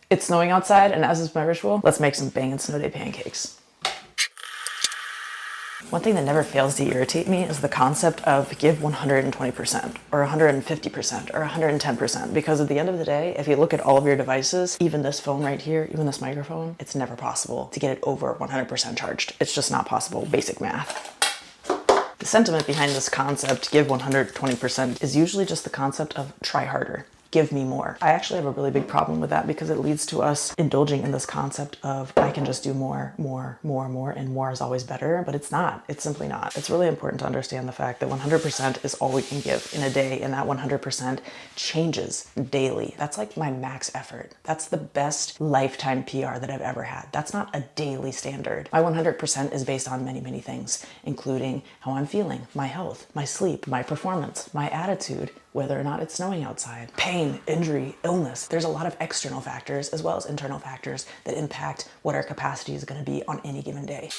It's snowing outside, and as is my ritual, let's make some bangin' snow day pancakes. One thing that never fails to irritate me is the concept of give 120% or 150% or 110%, because at the end of the day, if you look at all of your devices, even this phone right here, even this microphone, it's never possible to get it over 100% charged. It's just not possible. Basic math. The sentiment behind this concept, give 120%, is usually just the concept of try harder. Give me more. I actually have a really big problem with that because it leads to us indulging in this concept of I can just do more, and more is always better, but it's not. It's simply not. It's really important to understand the fact that 100% is all we can give in a day, and that 100% changes daily. That's like my max effort. That's the best lifetime PR that I've ever had. That's not a daily standard. My 100% is based on many, many things, including how I'm feeling, my health, my sleep, my performance, my attitude, whether or not it's snowing outside, pain, injury, illness. There's a lot of external factors as well as internal factors that impact what our capacity is going to be on any given day.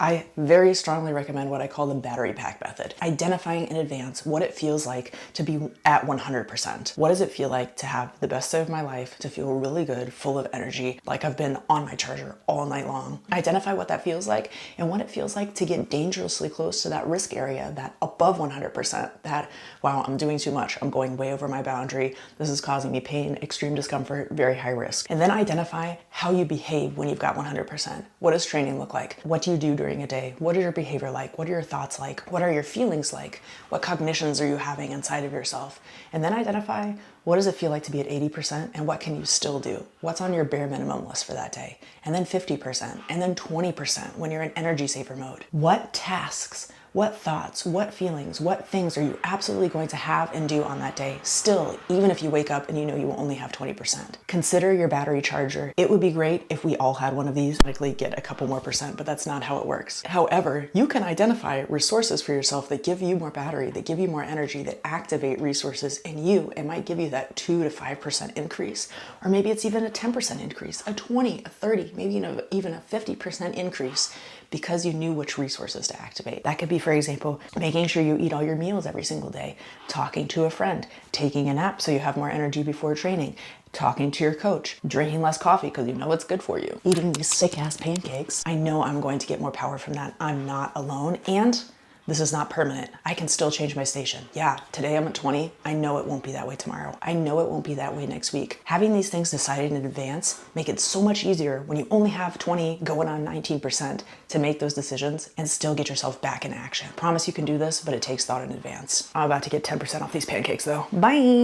I very strongly recommend what I call the battery pack method. Identifying in advance what it feels like to be at 100%. What does it feel like to have the best day of my life, to feel really good, full of energy, like I've been on my charger all night long? Identify what that feels like and what it feels like to get dangerously close to that risk area, that above 100%, that, wow, I'm doing too much. I'm going way over my boundary. This is causing me pain, extreme discomfort, very high risk. And then identify how you behave when you've got 100%. What does training look like? What do you do during a day? What is your behavior like? What are your thoughts like? What are your feelings like? What cognitions are you having inside of yourself? And then identify what does it feel like to be at 80% and what can you still do? What's on your bare minimum list for that day? And then 50%, and then 20% when you're in energy saver mode. What tasks, what thoughts, what feelings, what things are you absolutely going to have and do on that day still, even if you wake up and you know you will only have 20%? Consider your battery charger. It would be great if we all had one of these, likely get a couple more percent, but that's not how it works. However, you can identify resources for yourself that give you more battery, that give you more energy, that activate resources in you. It might give you that 2 to 5% increase, or maybe it's even a 10% increase, a 20, a 30, maybe even a 50% increase, because you knew which resources to activate. That could be, for example, making sure you eat all your meals every single day, talking to a friend, taking a nap so you have more energy before training, talking to your coach, drinking less coffee because you know it's good for you, eating these sick-ass pancakes. I know I'm going to get more power from that. I'm not alone, and this is not permanent. I can still change my station. Yeah, today I'm at 20. I know it won't be that way tomorrow. I know it won't be that way next week. Having these things decided in advance make it so much easier when you only have 20 going on 19% to make those decisions and still get yourself back in action. Promise you can do this, but it takes thought in advance. I'm about to get 10% off these pancakes though. Bye.